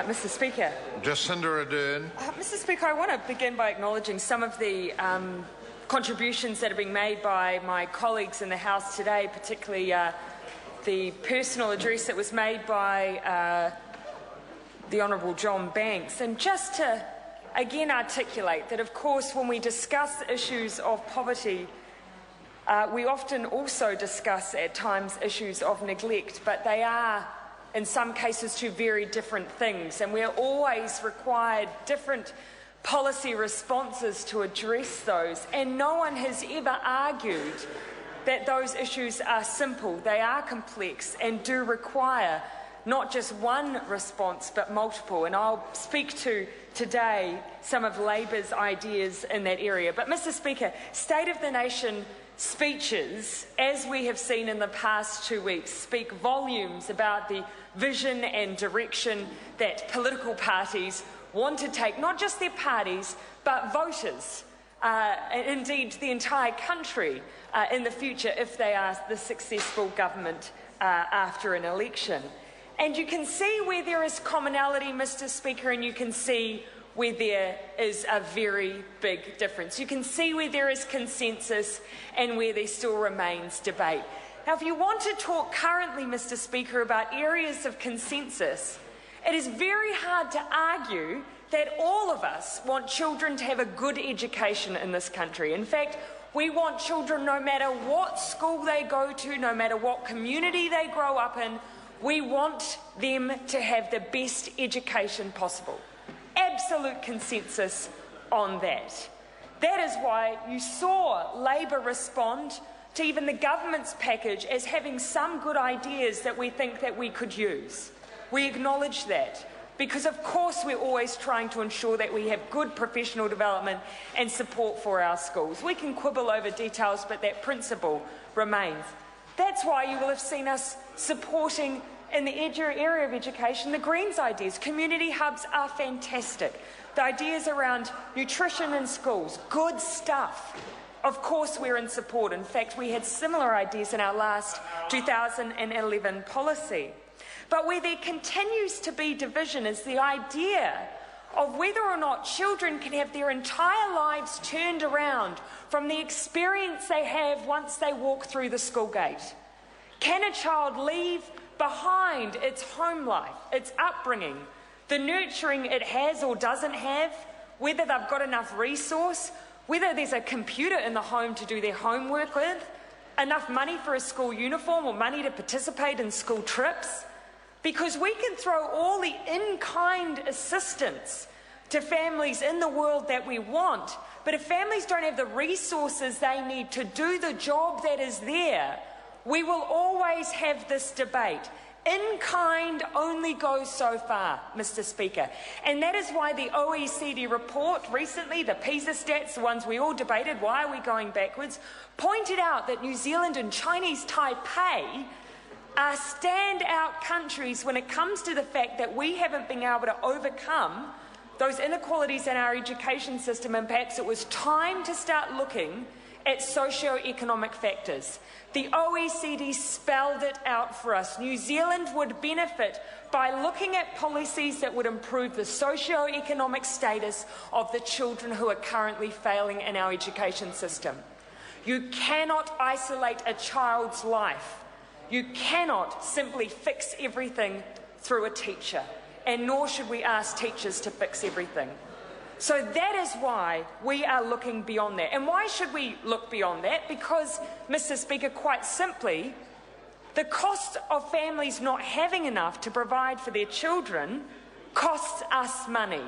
Mr. Speaker. Jacinda Ardern. Mr. Speaker, I want to begin by acknowledging some of the contributions that are being made by my colleagues in the House today, particularly the personal address that was made by the Honourable John Banks. And just to again articulate that, of course, when we discuss issues of poverty, we often also discuss at times issues of neglect, but they are in some cases two very different things, and we're always required different policy responses to address those, and no one has ever argued that those issues are simple. They are complex and do require not just one response but multiple, and I'll speak to today some of Labour's ideas in that area. But Mr. Speaker, State of the Nation speeches, as we have seen in the past 2 weeks, speak volumes about the vision and direction that political parties want to take, not just their parties, but voters, and indeed the entire country in the future if they are the successful government after an election. And you can see where there is commonality, Mr. Speaker, and you can see where there is a very big difference. You can see where there is consensus and where there still remains debate. Now, if you want to talk currently, Mr. Speaker, about areas of consensus, it is very hard to argue that all of us want children to have a good education in this country. In fact, we want children, no matter what school they go to, no matter what community they grow up in, we want them to have the best education possible. Absolute consensus on that. That is why you saw Labor respond to even the government's package as having some good ideas that we think that we could use. We acknowledge that because, of course, we're always trying to ensure that we have good professional development and support for our schools. We can quibble over details, but that principle remains. That's why you will have seen us supporting in the area of education, the Greens ideas. Community hubs are fantastic. The ideas around nutrition in schools, good stuff. Of course we're in support. In fact, we had similar ideas in our last 2011 policy. But where there continues to be division is the idea of whether or not children can have their entire lives turned around from the experience they have once they walk through the school gate. Can a child leave behind its home life, its upbringing, the nurturing it has or doesn't have, whether they've got enough resource, whether there's a computer in the home to do their homework with, enough money for a school uniform or money to participate in school trips? Because we can throw all the in-kind assistance to families in the world that we want, but if families don't have the resources they need to do the job that is there, we will always have this debate. In-kind only goes so far, Mr. Speaker. And that is why the OECD report recently, the PISA stats, the ones we all debated, why are we going backwards, pointed out that New Zealand and Chinese Taipei are standout countries when it comes to the fact that we haven't been able to overcome those inequalities in our education system, and perhaps it was time to start looking at socio-economic factors. The OECD spelled it out for us. New Zealand would benefit by looking at policies that would improve the socio-economic status of the children who are currently failing in our education system. You cannot isolate a child's life. You cannot simply fix everything through a teacher, and nor should we ask teachers to fix everything. So that is why we are looking beyond that. And why should we look beyond that? Because, Mr. Speaker, quite simply, the cost of families not having enough to provide for their children costs us money.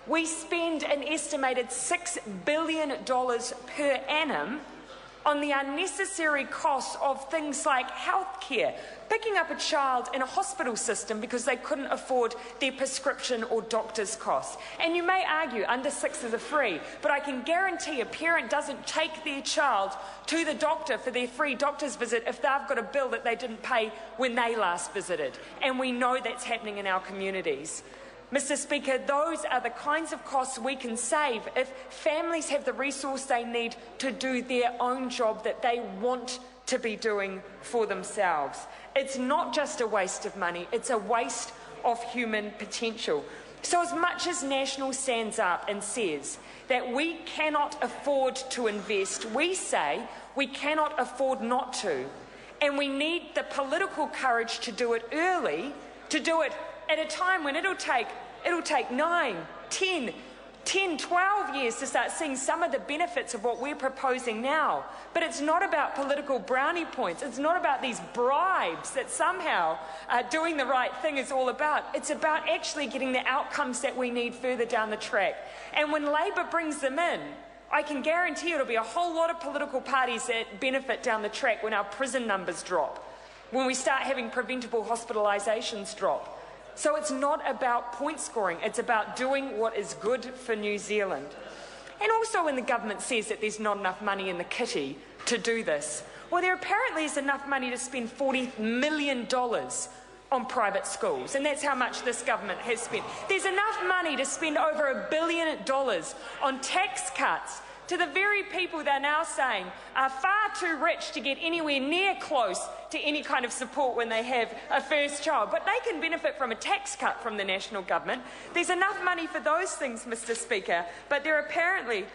We spend an estimated $6 billion per annum on the unnecessary costs of things like healthcare, picking up a child in a hospital system because they couldn't afford their prescription or doctor's costs. And you may argue under 6s are free, but I can guarantee a parent doesn't take their child to the doctor for their free doctor's visit if they've got a bill that they didn't pay when they last visited. And we know that's happening in our communities. Mr. Speaker, those are the kinds of costs we can save if families have the resource they need to do their own job that they want to be doing for themselves. It's not just a waste of money, it's a waste of human potential. So as much as National stands up and says that we cannot afford to invest, we say we cannot afford not to. And we need the political courage to do it early, to do it at a time when it'll take 9, 10, 12 years to start seeing some of the benefits of what we're proposing now. But it's not about political brownie points. It's not about these bribes that somehow doing the right thing is all about. It's about actually getting the outcomes that we need further down the track. And when Labor brings them in, I can guarantee it'll be a whole lot of political parties that benefit down the track when our prison numbers drop, when we start having preventable hospitalisations drop. So it's not about point scoring, it's about doing what is good for New Zealand. And also when the government says that there's not enough money in the kitty to do this, well, there apparently is enough money to spend $40 million on private schools, and that's how much this government has spent. There's enough money to spend over $1 billion on tax cuts to the very people they're now saying are far too rich to get anywhere near close to any kind of support when they have a first child. But they can benefit from a tax cut from the national government. There's enough money for those things, Mr. Speaker, but there apparently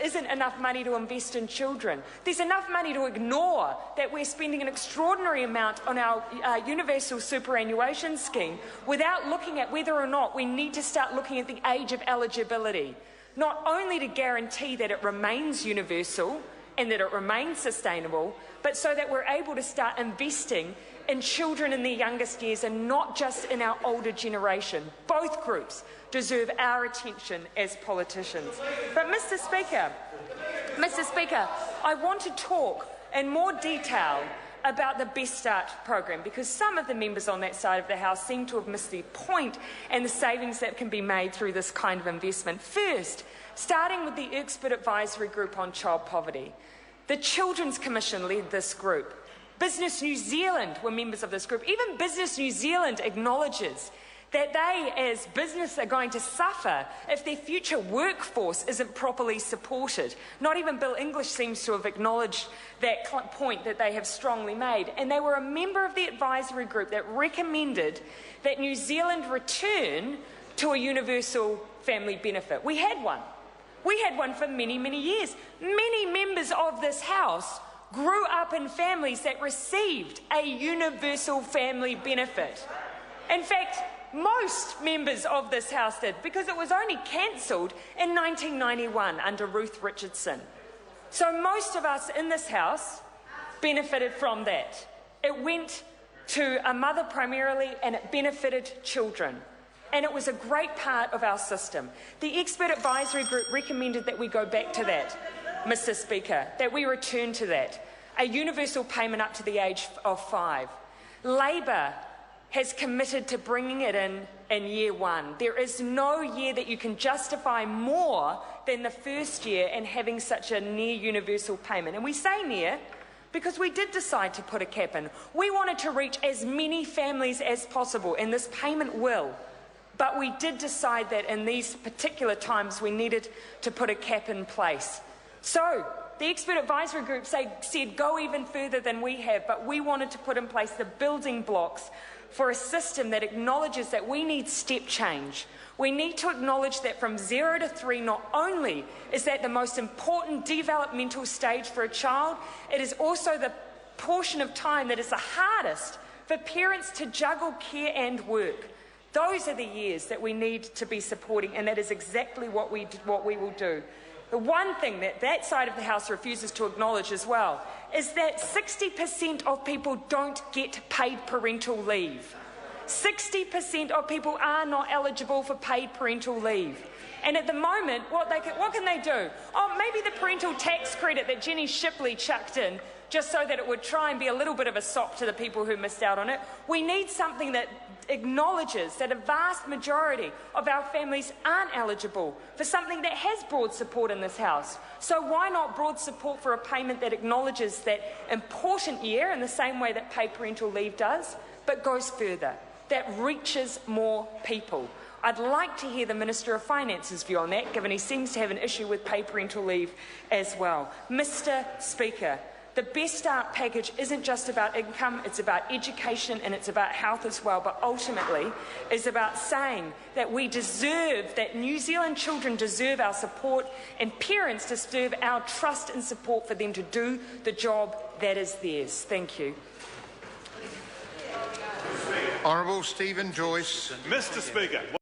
isn't enough money to invest in children. There's enough money to ignore that we're spending an extraordinary amount on our universal superannuation scheme without looking at whether or not we need to start looking at the age of eligibility. Not only to guarantee that it remains universal and that it remains sustainable, but so that we're able to start investing in children in their youngest years and not just in our older generation. Both groups deserve our attention as politicians. But Mr. Speaker, I want to talk in more detail about the Best Start program, because some of the members on that side of the House seem to have missed the point and the savings that can be made through this kind of investment. First, starting with the Expert Advisory Group on Child Poverty. The Children's Commission led this group. Business New Zealand were members of this group. Even Business New Zealand acknowledges that they, as business, are going to suffer if their future workforce isn't properly supported. Not even Bill English seems to have acknowledged that point that they have strongly made. And they were a member of the advisory group that recommended that New Zealand return to a universal family benefit. We had one. We had one for many, many years. Many members of this House grew up in families that received a universal family benefit. In fact, most members of this House did, because it was only cancelled in 1991 under Ruth Richardson. So most of us in this House benefited from that. It went to a mother primarily, and it benefited children. And it was a great part of our system. The Expert Advisory Group recommended that we go back to that, Mr. Speaker, that we return to that. A universal payment up to the age of 5. Labor has committed to bringing it in year 1. There is no year that you can justify more than the first year and having such a near universal payment. And we say near because we did decide to put a cap in. We wanted to reach as many families as possible, and this payment will. But we did decide that in these particular times we needed to put a cap in place. So the Expert Advisory Group said go even further than we have, but we wanted to put in place the building blocks for a system that acknowledges that we need step change. We need to acknowledge that from 0 to 3 not only is that the most important developmental stage for a child, it is also the portion of time that is the hardest for parents to juggle care and work. Those are the years that we need to be supporting, and that is exactly what we will do. The one thing that that side of the House refuses to acknowledge as well is that 60% of people don't get paid parental leave. 60% of people are not eligible for paid parental leave. And at the moment, what can they do? Oh, maybe the parental tax credit that Jenny Shipley chucked in just so that it would try and be a little bit of a sop to the people who missed out on it. We need something that acknowledges that a vast majority of our families aren't eligible for something that has broad support in this House. So why not broad support for a payment that acknowledges that important year in the same way that paid parental leave does, but goes further, that reaches more people? I'd like to hear the Minister of Finance's view on that, given he seems to have an issue with paid parental leave as well. Mr. Speaker, The Best Start package isn't just about income, it's about education and it's about health as well, but ultimately is about saying that we deserve, that New Zealand children deserve our support and parents deserve our trust and support for them to do the job that is theirs. Thank you. Honourable Stephen Joyce. Mr. Speaker.